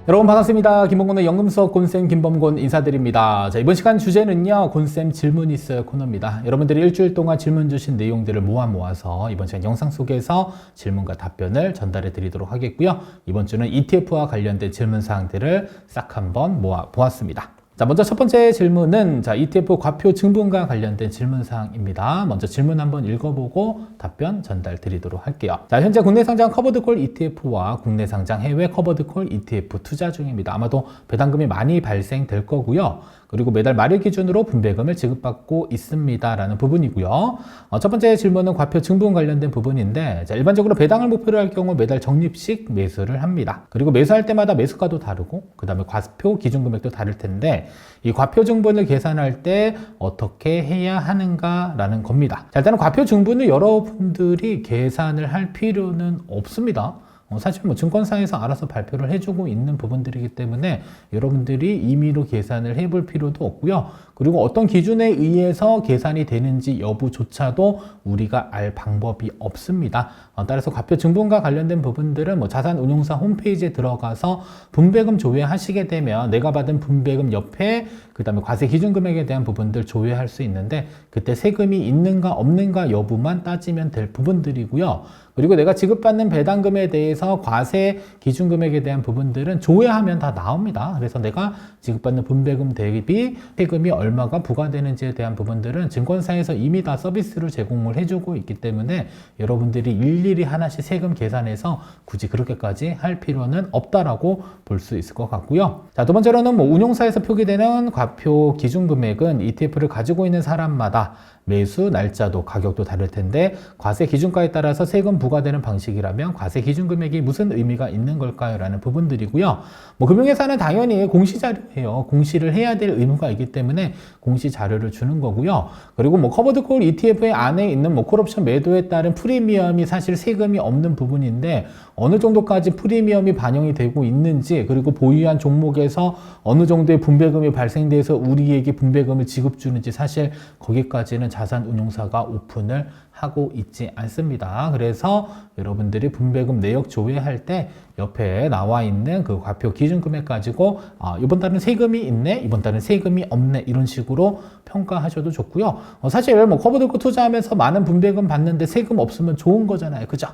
여러분 반갑습니다. 김범곤의 연금수업 곤쌤 김범곤 인사드립니다. 자, 이번 시간 주제는요, 곤쌤 질문 있어요 코너입니다. 여러분들이 일주일 동안 질문 주신 내용들을 모아서 이번 시간 영상 속에서 질문과 답변을 전달해 드리도록 하겠고요. 이번 주는 ETF와 관련된 질문 사항들을 싹 한번 모아 보았습니다. 자, 먼저 첫 번째 질문은 ETF 과표 증분과 관련된 질문 사항입니다. 먼저 질문 한번 읽어보고 답변 전달 드리도록 할게요. 자, 현재 국내 상장 커버드콜 ETF와 국내 상장 해외 커버드콜 ETF 투자 중입니다. 아마도 배당금이 많이 발생될 거고요. 그리고 매달 말일 기준으로 분배금을 지급받고 있습니다. 라는 부분이고요. 첫 번째 질문은 과표 증분 관련된 부분인데, 자, 일반적으로 배당을 목표로 할 경우 매달 적립식 매수를 합니다. 그리고 매수할 때마다 매수가도 다르고, 그 다음에 과표 기준 금액도 다를 텐데, 이 과표 증분을 계산할 때 어떻게 해야 하는가라는 겁니다. 자, 일단은 과표 증분을 여러분들이 계산을 할 필요는 없습니다. 사실 증권사에서 알아서 발표를 해주고 있는 부분들이기 때문에 여러분들이 임의로 계산을 해볼 필요도 없고요. 그리고 어떤 기준에 의해서 계산이 되는지 여부조차도 우리가 알 방법이 없습니다. 따라서 과표 증분과 관련된 부분들은 자산운용사 홈페이지에 들어가서 분배금 조회하시게 되면 내가 받은 분배금 옆에 그 다음에 과세 기준금액에 대한 부분들 조회할 수 있는데, 그때 세금이 있는가 없는가 여부만 따지면 될 부분들이고요. 그리고 내가 지급받는 배당금에 대해서 과세 기준금액에 대한 부분들은 조회하면 다 나옵니다. 그래서 내가 지급받는 분배금 대비 세금이 얼마가 부과되는지에 대한 부분들은 증권사에서 이미 다 서비스를 제공을 해주고 있기 때문에 여러분들이 일일이 하나씩 세금 계산해서 굳이 그렇게까지 할 필요는 없다라고 볼 수 있을 것 같고요. 자, 두 번째로는 운용사에서 표기되는 과표 기준금액은 ETF를 가지고 있는 사람마다 매수 날짜도 가격도 다를 텐데, 과세 기준가에 따라서 세금 부과되는 방식이라면 과세 기준 금액이 무슨 의미가 있는 걸까요? 라는 부분들이고요. 금융회사는 당연히 공시자료예요. 공시를 해야 될 의무가 있기 때문에 공시 자료를 주는 거고요. 그리고 커버드콜 ETF의 안에 있는 콜옵션 매도에 따른 프리미엄이 사실 세금이 없는 부분인데, 어느 정도까지 프리미엄이 반영이 되고 있는지, 그리고 보유한 종목에서 어느 정도의 분배금이 발생돼서 우리에게 분배금을 지급 주는지, 사실 거기까지는 자산운용사가 오픈을 하고 있지 않습니다. 그래서 여러분들이 분배금 내역 조회할 때 옆에 나와 있는 그 과표 기준금액 가지고 이번 달은 세금이 있네, 이번 달은 세금이 없네, 이런 식으로 평가하셔도 좋고요. 사실 커버드콜 투자하면서 많은 분배금 받는데 세금 없으면 좋은 거잖아요. 그죠?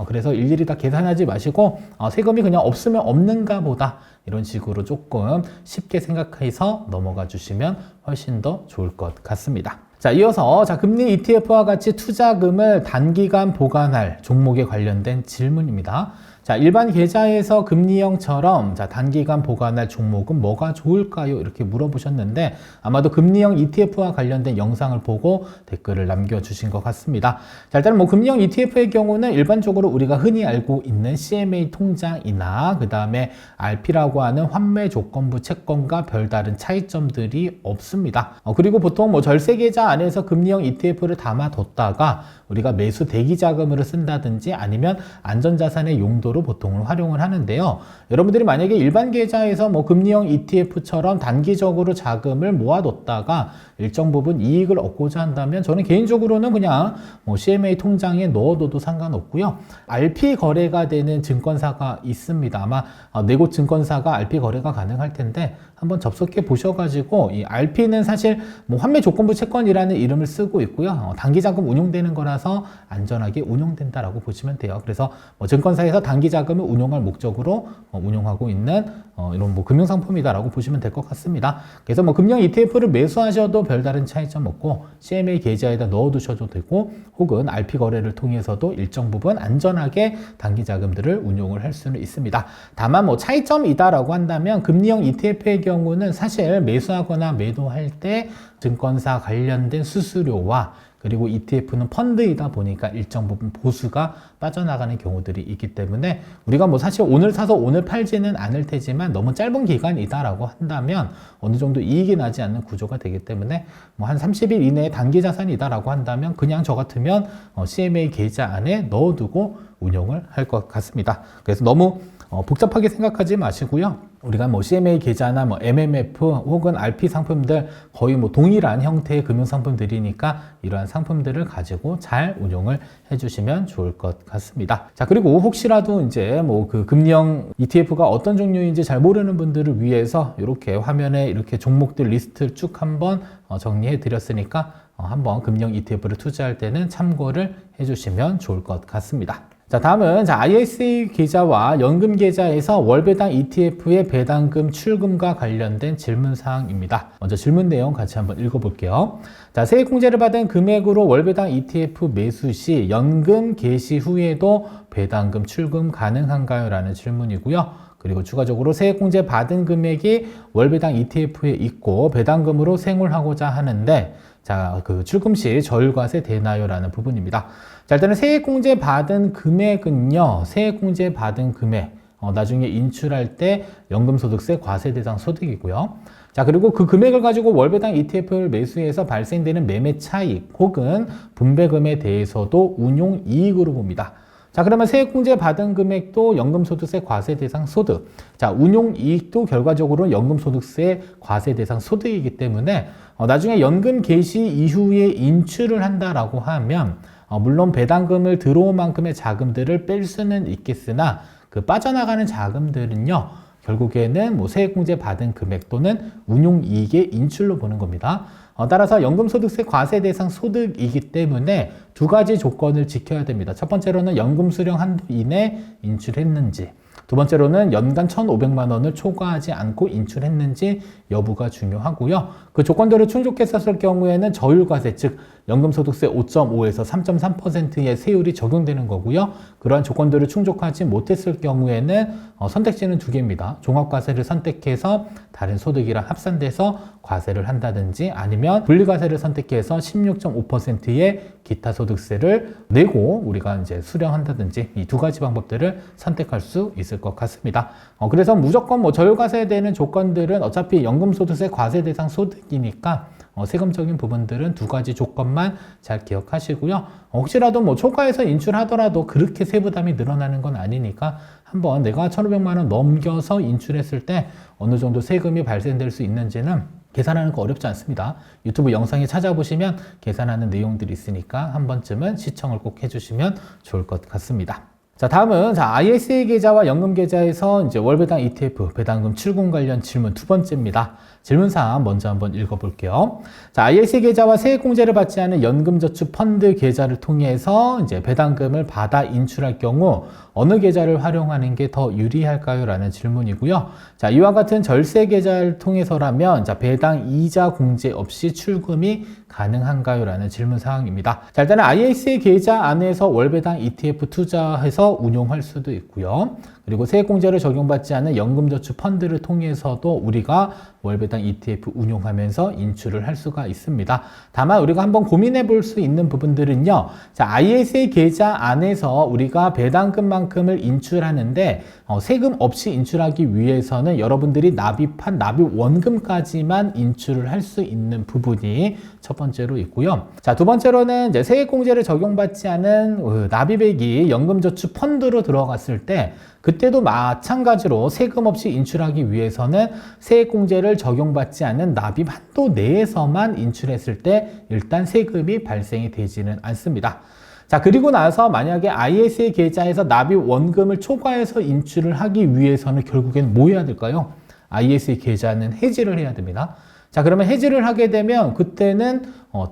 그래서 일일이 다 계산하지 마시고 세금이 그냥 없으면 없는가 보다, 이런 식으로 조금 쉽게 생각해서 넘어가 주시면 훨씬 더 좋을 것 같습니다. 자, 이어서 금리 ETF와 같이 투자금을 단기간 보관할 종목에 관련된 질문입니다. 자, 일반 계좌에서 금리형처럼 단기간 보관할 종목은 뭐가 좋을까요? 이렇게 물어보셨는데, 아마도 금리형 ETF와 관련된 영상을 보고 댓글을 남겨주신 것 같습니다. 자, 일단 금리형 ETF의 경우는 일반적으로 우리가 흔히 알고 있는 CMA 통장이나 그 다음에 RP라고 하는 환매 조건부 채권과 별다른 차이점들이 없습니다. 그리고 보통 절세 계좌 안에서 금리형 ETF를 담아뒀다가 우리가 매수 대기 자금으로 쓴다든지 아니면 안전자산의 용도로 보통 활용을 하는데요. 여러분들이 만약에 일반 계좌에서 금리형 ETF처럼 단기적으로 자금을 모아뒀다가 일정 부분 이익을 얻고자 한다면, 저는 개인적으로는 그냥 CMA 통장에 넣어둬도 상관없고요. RP 거래가 되는 증권사가 있습니다. 아마 네 곳 증권사가 RP 거래가 가능할 텐데 한번 접속해 보셔가지고, 이 RP는 사실 환매 조건부 채권이라는 이름을 쓰고 있고요. 단기자금 운용되는 거라서 안전하게 운용된다라고 보시면 돼요. 그래서 증권사에서 단기자금을 운용할 목적으로 운용하고 있는 이런 금융상품이다라고 보시면 될 것 같습니다. 그래서 금융 ETF를 매수하셔도 별다른 차이점 없고, CMA 계좌에다 넣어두셔도 되고, 혹은 RP 거래를 통해서도 일정 부분 안전하게 단기자금들을 운용을 할 수는 있습니다. 다만 차이점이다라고 한다면, 금리형 ETF의 경우는 사실 매수하거나 매도할 때 증권사 관련된 수수료와, 그리고 ETF는 펀드이다 보니까 일정 부분 보수가 빠져나가는 경우들이 있기 때문에 우리가 사실 오늘 사서 오늘 팔지는 않을 테지만 너무 짧은 기간이다라고 한다면 어느 정도 이익이 나지 않는 구조가 되기 때문에 한 30일 이내에 단기 자산이다라고 한다면 그냥 저 같으면 CMA 계좌 안에 넣어두고 운용을 할 것 같습니다. 그래서 너무 복잡하게 생각하지 마시고요. 우리가 뭐 CMA 계좌나 뭐 MMF 혹은 RP 상품들 거의 뭐 동일한 형태의 금융 상품들이니까 이러한 상품들을 가지고 잘 운용을 해주시면 좋을 것 같습니다. 자, 그리고 혹시라도 이제 뭐 그 금리형 ETF가 어떤 종류인지 잘 모르는 분들을 위해서 이렇게 화면에 이렇게 종목들 리스트를 쭉 한번 정리해 드렸으니까 한번 금리형 ETF를 투자할 때는 참고를 해주시면 좋을 것 같습니다. 자, 다음은 ISA 계좌와 연금 계좌에서 월배당 ETF의 배당금 출금과 관련된 질문 사항입니다. 먼저 질문 내용 같이 한번 읽어볼게요. 자, 세액공제를 받은 금액으로 월배당 ETF 매수 시 연금 개시 후에도 배당금 출금 가능한가요? 라는 질문이고요. 그리고 추가적으로 세액공제 받은 금액이 월배당 ETF에 있고 배당금으로 생활하고자 하는데 자, 그 출금 시 저율과세 되나요? 라는 부분입니다. 자, 일단은 세액공제 받은 금액은요, 세액공제 받은 금액, 나중에 인출할 때 연금소득세 과세 대상 소득이고요. 자, 그리고 그 금액을 가지고 월배당 ETF를 매수해서 발생되는 매매 차익 혹은 분배금에 대해서도 운용 이익으로 봅니다. 자, 그러면 세액공제 받은 금액도 연금소득세 과세 대상 소득. 자, 운용 이익도 결과적으로 연금소득세 과세 대상 소득이기 때문에 나중에 연금 개시 이후에 인출을 한다라고 하면 물론 배당금을 들어온 만큼의 자금들을 뺄 수는 있겠으나 그 빠져나가는 자금들은요, 결국에는 뭐 세액공제 받은 금액 또는 운용이익의 인출로 보는 겁니다. 따라서 연금소득세 과세 대상 소득이기 때문에 두 가지 조건을 지켜야 됩니다. 첫 번째로는 연금 수령 한도 이내 인출했는지, 두 번째로는 연간 1,500만 원을 초과하지 않고 인출했는지 여부가 중요하고요. 그 조건들을 충족했었을 경우에는 저율과세, 즉 연금소득세 5.5에서 3.3%의 세율이 적용되는 거고요. 그러한 조건들을 충족하지 못했을 경우에는 선택지는 두 개입니다. 종합과세를 선택해서 다른 소득이랑 합산돼서 과세를 한다든지 아니면 분리과세를 선택해서 16.5%의 기타 소득세를 내고 우리가 이제 수령한다든지 이 두 가지 방법들을 선택할 수 있을 것 같습니다. 그래서 무조건 뭐 저율과세에 대한 조건들은 어차피 연금소득세 과세 대상 소득이니까 세금적인 부분들은 두 가지 조건만 잘 기억하시고요. 혹시라도 뭐 초과해서 인출하더라도 그렇게 세부담이 늘어나는 건 아니니까 한번 내가 1,500만 원 넘겨서 인출했을 때 어느 정도 세금이 발생될 수 있는지는 계산하는 거 어렵지 않습니다. 유튜브 영상에 찾아보시면 계산하는 내용들이 있으니까 한 번쯤은 시청을 꼭 해주시면 좋을 것 같습니다. 자, 다음은 ISA 계좌와 연금 계좌에서 이제 월배당 ETF 배당금 출금 관련 질문 두 번째입니다. 질문사항 먼저 한번 읽어볼게요. 자, ISA 계좌와 세액공제를 받지 않은 연금저축펀드 계좌를 통해서 이제 배당금을 받아 인출할 경우 어느 계좌를 활용하는 게 더 유리할까요? 라는 질문이고요. 자, 이와 같은 절세 계좌를 통해서라면 자, 배당 이자 공제 없이 출금이 가능한가요? 라는 질문 사항입니다. 자, 일단은 ISA 계좌 안에서 월배당 ETF 투자해서 운용할 수도 있고요. 그리고 세액공제를 적용받지 않은 연금저축펀드를 통해서도 우리가 월배당 ETF 운용하면서 인출을 할 수가 있습니다. 다만 우리가 한번 고민해 볼 수 있는 부분들은요. 자, ISA 계좌 안에서 우리가 배당금만큼을 인출하는데 세금 없이 인출하기 위해서는 여러분들이 납입한 납입 원금까지만 인출을 할 수 있는 부분이 첫 번째로 있고요. 자, 두 번째로는 이제 세액공제를 적용받지 않은 납입액이 연금저축펀드로 들어갔을 때 그때도 마찬가지로 세금 없이 인출하기 위해서는 세액공제를 적용받지 않는 납입 한도 내에서만 인출했을 때 일단 세금이 발생이 되지는 않습니다. 자, 그리고 나서 만약에 ISA 계좌에서 납입 원금을 초과해서 인출을 하기 위해서는 결국엔 뭐 해야 될까요? ISA 계좌는 해지를 해야 됩니다. 자, 그러면 해지를 하게 되면 그때는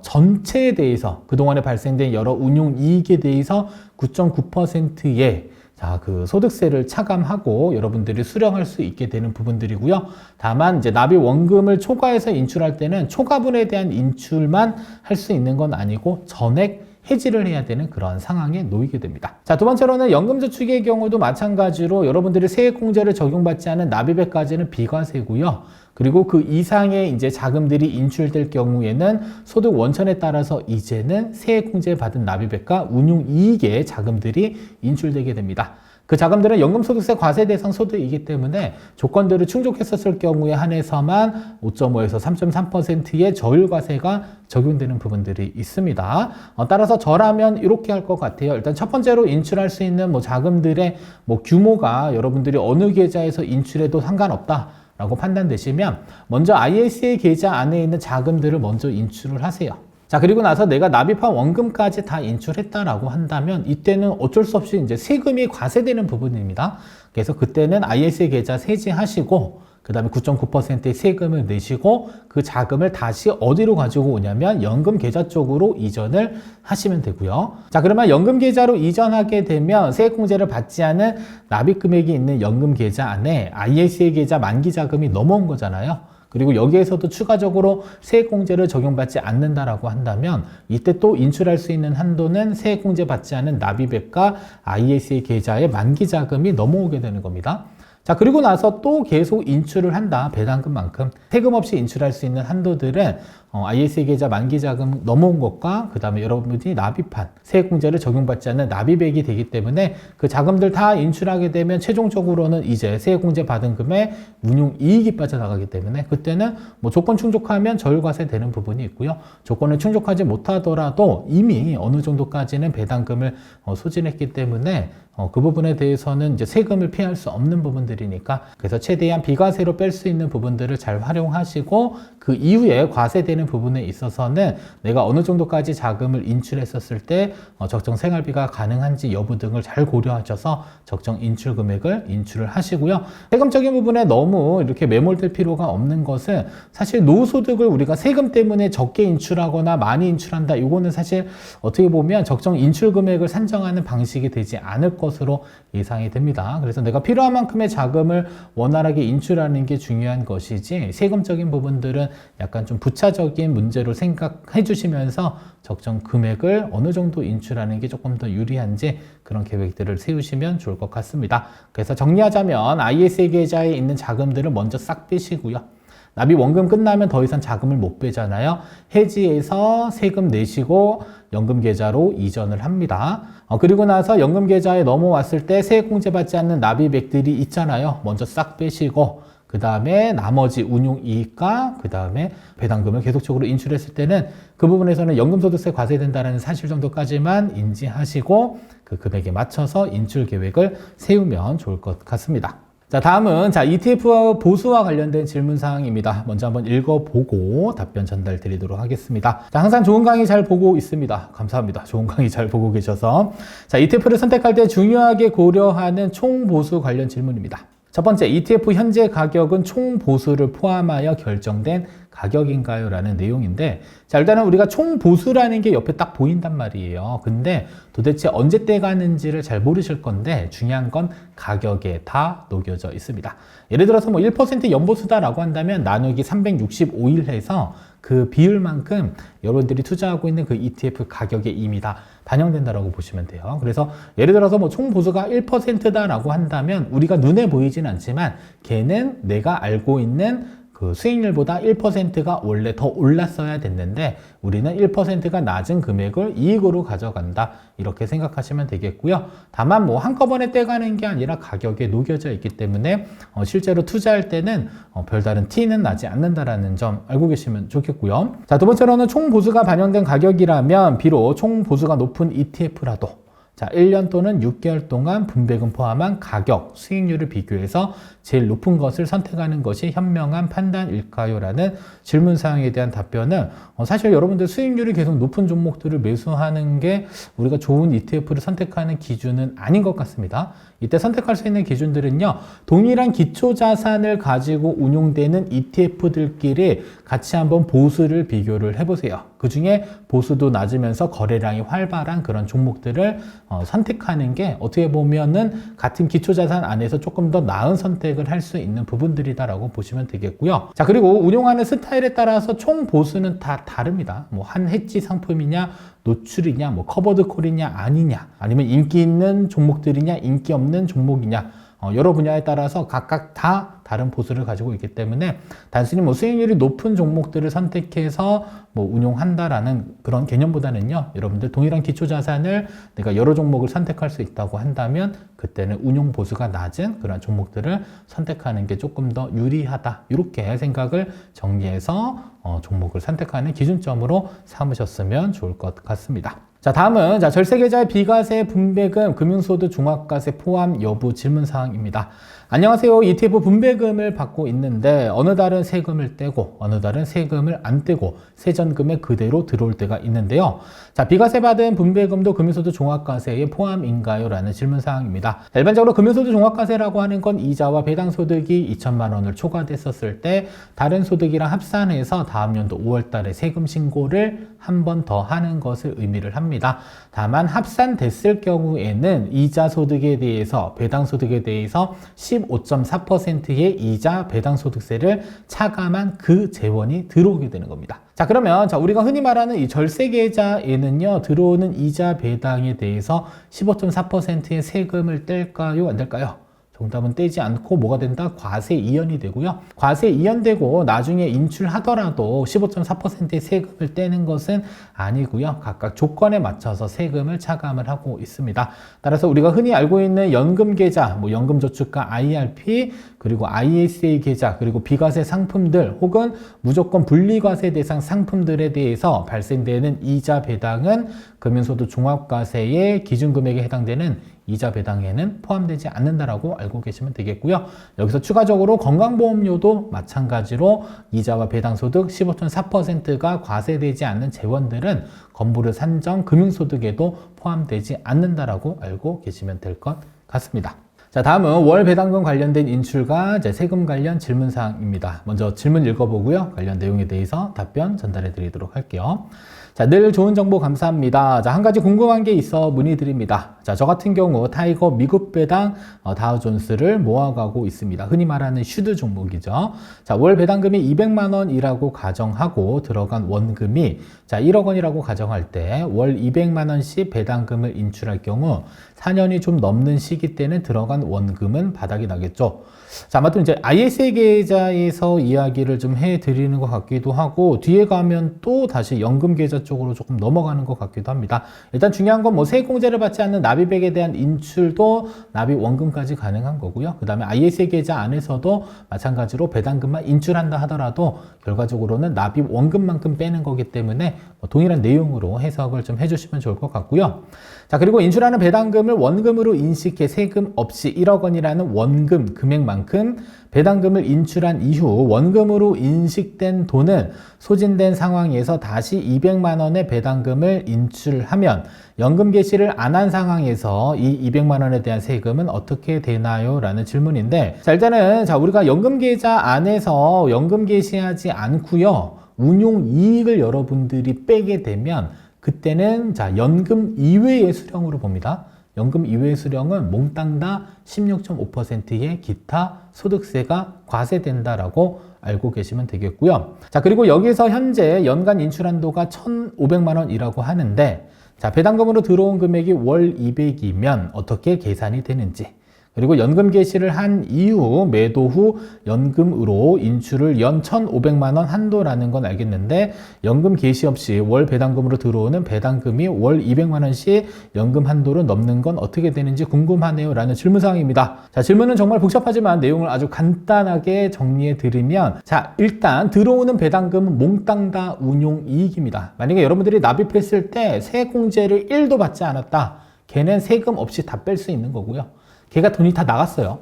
전체에 대해서 그동안에 발생된 여러 운용 이익에 대해서 9.9%의 자, 그 소득세를 차감하고 여러분들이 수령할 수 있게 되는 부분들이고요. 다만 이제 납입 원금을 초과해서 인출할 때는 초과분에 대한 인출만 할 수 있는 건 아니고 전액 해지를 해야 되는 그런 상황에 놓이게 됩니다. 자, 두 번째로는 연금저축의 경우도 마찬가지로 여러분들이 세액공제를 적용받지 않은 납입액까지는 비과세고요. 그리고 그 이상의 이제 자금들이 인출될 경우에는 소득 원천에 따라서 이제는 세액공제 받은 납입액과 운용이익의 자금들이 인출되게 됩니다. 그 자금들은 연금소득세 과세 대상 소득이기 때문에 조건들을 충족했었을 경우에 한해서만 5.5에서 3.3%의 저율과세가 적용되는 부분들이 있습니다. 따라서 저라면 이렇게 할 것 같아요. 일단 첫 번째로 인출할 수 있는 자금들의 규모가 여러분들이 어느 계좌에서 인출해도 상관없다 라고 판단되시면 먼저 ISA 계좌 안에 있는 자금들을 먼저 인출을 하세요. 자, 그리고 나서 내가 납입한 원금까지 다 인출했다라고 한다면 이때는 어쩔 수 없이 이제 세금이 과세되는 부분입니다. 그래서 그때는 ISA 계좌 세제하시고 그 다음에 9.9%의 세금을 내시고 그 자금을 다시 어디로 가지고 오냐면 연금 계좌 쪽으로 이전을 하시면 되고요. 자, 그러면 연금 계좌로 이전하게 되면 세액공제를 받지 않은 납입 금액이 있는 연금 계좌 안에 ISA 계좌 만기 자금이 넘어온 거잖아요. 그리고 여기에서도 추가적으로 세액공제를 적용받지 않는다라고 한다면 이때 또 인출할 수 있는 한도는 세액공제 받지 않은 납입액과 ISA 계좌의 만기 자금이 넘어오게 되는 겁니다. 자, 그리고 나서 또 계속 인출을 한다. 배당금만큼 세금 없이 인출할 수 있는 한도들은 ISA 계좌 만기 자금 넘어온 것과 그 다음에 여러분이 납입한 세액공제를 적용받지 않는 납입액이 되기 때문에 그 자금들 다 인출하게 되면 최종적으로는 이제 세액공제 받은 금에 운용이익이 빠져나가기 때문에 그때는 조건 충족하면 저율과세 되는 부분이 있고요. 조건을 충족하지 못하더라도 이미 어느 정도까지는 배당금을 소진했기 때문에 그 부분에 대해서는 이제 세금을 피할 수 없는 부분들이니까 그래서 최대한 비과세로 뺄 수 있는 부분들을 잘 활용하시고 그 이후에 과세되는 부분에 있어서는 내가 어느 정도까지 자금을 인출했었을 때 적정 생활비가 가능한지 여부 등을 잘 고려하셔서 적정 인출 금액을 인출을 하시고요. 세금적인 부분에 너무 이렇게 매몰될 필요가 없는 것은 사실 노후소득을 우리가 세금 때문에 적게 인출하거나 많이 인출한다. 이거는 사실 어떻게 보면 적정 인출 금액을 산정하는 방식이 되지 않을 것으로 예상이 됩니다. 그래서 내가 필요한 만큼의 자금을 원활하게 인출하는 게 중요한 것이지 세금적인 부분들은 약간 좀 부차적인 문제로 생각해 주시면서 적정 금액을 어느 정도 인출하는 게 조금 더 유리한지 그런 계획들을 세우시면 좋을 것 같습니다. 그래서 정리하자면 ISA 계좌에 있는 자금들을 먼저 싹 빼시고요. 납입 원금 끝나면 더 이상 자금을 못 빼잖아요. 해지해서 세금 내시고 연금 계좌로 이전을 합니다. 그리고 나서 연금 계좌에 넘어왔을 때 세액공제 받지 않는 납입액들이 있잖아요. 먼저 싹 빼시고 그 다음에 나머지 운용이익과 그 다음에 배당금을 계속적으로 인출했을 때는 그 부분에서는 연금소득세 과세된다는 사실 정도까지만 인지하시고 그 금액에 맞춰서 인출 계획을 세우면 좋을 것 같습니다. 자, 다음은 ETF와 보수와 관련된 질문 사항입니다. 먼저 한번 읽어보고 답변 전달 드리도록 하겠습니다. 자, 항상 좋은 강의 잘 보고 있습니다. 감사합니다. 좋은 강의 잘 보고 계셔서. 자, ETF를 선택할 때 중요하게 고려하는 총 보수 관련 질문입니다. 첫 번째, ETF 현재 가격은 총 보수를 포함하여 결정된 가격인가요? 라는 내용인데, 자, 일단은 우리가 총 보수라는 게 옆에 딱 보인단 말이에요. 근데 도대체 언제 떼가는지를 잘 모르실 건데 중요한 건 가격에 다 녹여져 있습니다. 예를 들어서 1% 연보수다라고 한다면 나누기 365일 해서 그 비율만큼 여러분들이 투자하고 있는 그 ETF 가격에 이미 다 반영된다라고 보시면 돼요. 그래서 예를 들어서 총 보수가 1%다라고 한다면 우리가 눈에 보이진 않지만 걔는 내가 알고 있는 그 수익률보다 1%가 원래 더 올랐어야 됐는데 우리는 1%가 낮은 금액을 이익으로 가져간다. 이렇게 생각하시면 되겠고요. 다만 한꺼번에 떼가는 게 아니라 가격에 녹여져 있기 때문에 실제로 투자할 때는 별다른 티는 나지 않는다라는 점 알고 계시면 좋겠고요. 자, 두 번째로는 총 보수가 반영된 가격이라면 비록 총 보수가 높은 ETF라도 자, 1년 또는 6개월 동안 분배금 포함한 가격, 수익률을 비교해서 제일 높은 것을 선택하는 것이 현명한 판단일까요? 라는 질문 사항에 대한 답변은 사실 여러분들 수익률이 계속 높은 종목들을 매수하는 게 우리가 좋은 ETF를 선택하는 기준은 아닌 것 같습니다. 이때 선택할 수 있는 기준들은요, 동일한 기초자산을 가지고 운용되는 ETF들끼리 같이 한번 보수를 비교를 해보세요. 그 중에 보수도 낮으면서 거래량이 활발한 그런 종목들을 선택하는 게 어떻게 보면은 같은 기초자산 안에서 조금 더 나은 선택을 할 수 있는 부분들이다라고 보시면 되겠고요. 자, 그리고 운용하는 스타일에 따라서 총 보수는 다 다릅니다. 한 해지 상품이냐, 노출이냐, 커버드 콜이냐, 아니냐, 아니면 인기 있는 종목들이냐, 인기 없는 종목이냐, 여러 분야에 따라서 각각 다 다른 보수를 가지고 있기 때문에 단순히 뭐 수익률이 높은 종목들을 선택해서 뭐 운용한다라는 그런 개념보다는요, 여러분들 동일한 기초 자산을 내가 여러 종목을 선택할 수 있다고 한다면 그때는 운용 보수가 낮은 그런 종목들을 선택하는 게 조금 더 유리하다, 이렇게 생각을 정리해서 종목을 선택하는 기준점으로 삼으셨으면 좋을 것 같습니다. 자, 다음은 절세계좌의 비과세 분배금 금융소득 종합과세 포함 여부 질문사항입니다. 안녕하세요. ETF 분배금을 받고 있는데 어느 달은 세금을 떼고 어느 달은 세금을 안 떼고 세전금액 그대로 들어올 때가 있는데요. 자, 비과세 받은 분배금도 금융소득 종합과세에 포함인가요? 라는 질문사항입니다. 일반적으로 금융소득 종합과세라고 하는 건 이자와 배당소득이 2천만 원을 초과됐었을 때 다른 소득이랑 합산해서 다음 연도 5월 달에 세금 신고를 한 번 더 하는 것을 의미를 합니다. 다만 합산됐을 경우에는 이자 소득에 대해서 배당소득에 대해서 15.4%의 이자 배당소득세를 차감한 그 재원이 들어오게 되는 겁니다. 자, 그러면 우리가 흔히 말하는 이 절세계좌에는요, 들어오는 이자 배당에 대해서 15.4%의 세금을 뗄까요? 안 뗄까요? 정답은 떼지 않고 뭐가 된다? 과세 이연이 되고요. 과세 이연되고 나중에 인출하더라도 15.4%의 세금을 떼는 것은 아니고요. 각각 조건에 맞춰서 세금을 차감을 하고 있습니다. 따라서 우리가 흔히 알고 있는 연금계좌, 뭐 연금저축과 IRP, 그리고 ISA 계좌, 그리고 비과세 상품들 혹은 무조건 분리과세 대상 상품들에 대해서 발생되는 이자 배당은 금융소득 종합과세의 기준금액에 해당되는 이자 배당에는 포함되지 않는다라고 알고 계시면 되겠고요. 여기서 추가적으로 건강보험료도 마찬가지로 이자와 배당소득 15.4%가 과세되지 않는 재원들은 건보료 산정 금융소득에도 포함되지 않는다라고 알고 계시면 될 것 같습니다. 자, 다음은 월 배당금 관련된 인출과 세금 관련 질문사항입니다. 먼저 질문 읽어보고요. 관련 내용에 대해서 답변 전달해 드리도록 할게요. 자, 늘 좋은 정보 감사합니다. 자, 한 가지 궁금한 게 있어 문의드립니다. 자, 저 같은 경우 타이거 미국 배당 다우존스를 모아가고 있습니다. 흔히 말하는 슈드 종목이죠. 자, 월 배당금이 200만 원이라고 가정하고 들어간 원금이 1억 원이라고 가정할 때 월 200만 원씩 배당금을 인출할 경우 4년이 좀 넘는 시기 때는 들어간 원금은 바닥이 나겠죠. 자, 아마 또 이제 ISA 계좌에서 이야기를 좀 해드리는 것 같기도 하고, 뒤에 가면 또 다시 연금 계좌 쪽으로 조금 넘어가는 것 같기도 합니다. 일단 중요한 건 뭐 세액공제를 받지 않는 납입액에 대한 인출도 납입 원금까지 가능한 거고요. 그 다음에 ISA 계좌 안에서도 마찬가지로 배당금만 인출한다 하더라도 결과적으로는 납입 원금만큼 빼는 거기 때문에 동일한 내용으로 해석을 좀 해주시면 좋을 것 같고요. 자, 그리고 인출하는 배당금을 원금으로 인식해 세금 없이 1억 원이라는 원금 금액만큼 배당금을 인출한 이후 원금으로 인식된 돈은 소진된 상황에서 다시 200만 원의 배당금을 인출하면 연금 개시를 안 한 상황에서 이 200만 원에 대한 세금은 어떻게 되나요? 라는 질문인데, 자, 일단은 우리가 연금 계좌 안에서 연금 개시하지 않고요, 운용 이익을 여러분들이 빼게 되면 그때는 연금 이외의 수령으로 봅니다. 연금 이외의 수령은 몽땅 다 16.5%의 기타 소득세가 과세된다라고 알고 계시면 되겠고요. 자, 그리고 여기서 현재 연간 인출 한도가 1,500만 원이라고 하는데, 자, 배당금으로 들어온 금액이 월 200이면 어떻게 계산이 되는지, 그리고 연금 개시를 한 이후 매도 후 연금으로 인출을 연 1,500만 원 한도라는 건 알겠는데, 연금 개시 없이 월 배당금으로 들어오는 배당금이 월 200만 원씩 연금 한도를 넘는 건 어떻게 되는지 궁금하네요 라는 질문사항입니다. 자, 질문은 정말 복잡하지만 내용을 아주 간단하게 정리해 드리면, 자, 일단 들어오는 배당금은 몽땅 다 운용이익입니다. 만약에 여러분들이 납입했을 때 세액공제를 1도 받지 않았다, 걔는 세금 없이 다 뺄 수 있는 거고요. 걔가 돈이 다 나갔어요.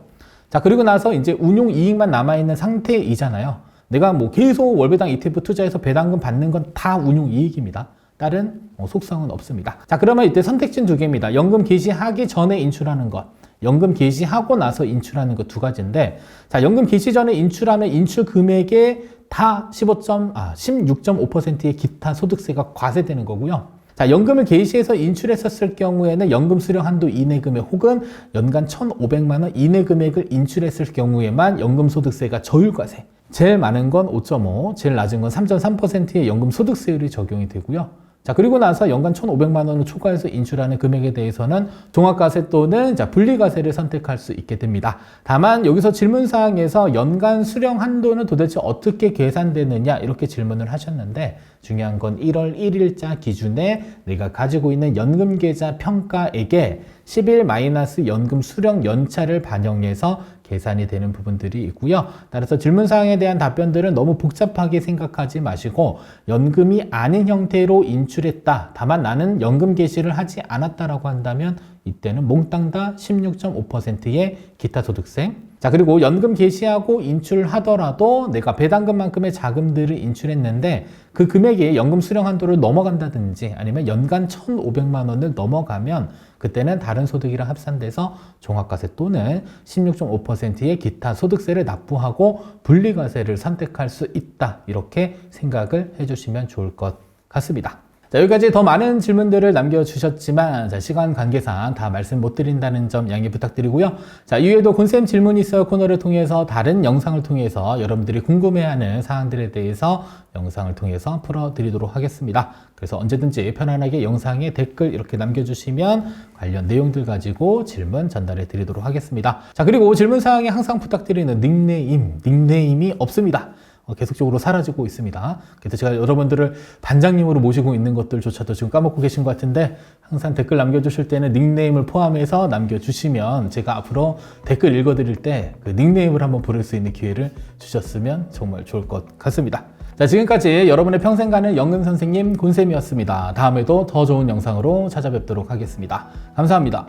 자, 그리고 나서 이제 운용 이익만 남아있는 상태이잖아요. 내가 뭐 계속 월배당 ETF 투자해서 배당금 받는 건 다 운용 이익입니다. 다른 속성은 없습니다. 자, 그러면 이때 선택지는 두 개입니다. 연금 개시하기 전에 인출하는 것, 연금 개시하고 나서 인출하는 것 두 가지인데, 자, 연금 개시 전에 인출하면 인출 금액에 다 16.5%의 기타 소득세가 과세되는 거고요. 자, 연금을 개시해서 인출했었을 경우에는 연금 수령 한도 이내 금액 혹은 연간 1,500만 원 이내 금액을 인출했을 경우에만 연금 소득세가 저율과세, 제일 많은 건 5.5, 제일 낮은 건 3.3%의 연금 소득세율이 적용이 되고요. 자, 그리고 나서 연간 1,500만 원을 초과해서 인출하는 금액에 대해서는 종합과세 또는 분리과세를 선택할 수 있게 됩니다. 다만 여기서 질문사항에서 연간 수령 한도는 도대체 어떻게 계산되느냐 이렇게 질문을 하셨는데 중요한 건 1월 1일자 기준에 내가 가지고 있는 연금계좌 평가액에 10일 마이너스 연금 수령 연차를 반영해서 계산이 되는 부분들이 있고요. 따라서 질문사항에 대한 답변들은 너무 복잡하게 생각하지 마시고 연금이 아닌 형태로 인출했다. 다만 나는 연금 개시를 하지 않았다라고 한다면 이때는 몽땅 다 16.5%의 기타 소득세. 자, 그리고 연금 개시하고 인출하더라도 내가 배당금만큼의 자금들을 인출했는데 그 금액이 연금 수령 한도를 넘어간다든지 아니면 연간 1,500만 원을 넘어가면 그때는 다른 소득이랑 합산돼서 종합과세 또는 16.5%의 기타 소득세를 납부하고 분리과세를 선택할 수 있다. 이렇게 생각을 해주시면 좋을 것 같습니다. 자, 여기까지 더 많은 질문들을 남겨주셨지만 시간 관계상 다 말씀 못 드린다는 점 양해 부탁드리고요. 자, 이후에도 곤쌤 질문이 있어요 코너를 통해서 다른 영상을 통해서 여러분들이 궁금해하는 사항들에 대해서 영상을 통해서 풀어드리도록 하겠습니다. 그래서 언제든지 편안하게 영상에 댓글 이렇게 남겨주시면 관련 내용들 가지고 질문 전달해 드리도록 하겠습니다. 자, 그리고 질문사항에 항상 부탁드리는 닉네임이 없습니다. 계속적으로 사라지고 있습니다. 그래서 제가 여러분들을 반장님으로 모시고 있는 것들조차도 지금 까먹고 계신 것 같은데 항상 댓글 남겨주실 때는 닉네임을 포함해서 남겨주시면 제가 앞으로 댓글 읽어드릴 때 그 닉네임을 한번 부를 수 있는 기회를 주셨으면 정말 좋을 것 같습니다. 자, 지금까지 여러분의 평생 가는 연금 선생님 곤쌤이었습니다. 다음에도 더 좋은 영상으로 찾아뵙도록 하겠습니다. 감사합니다.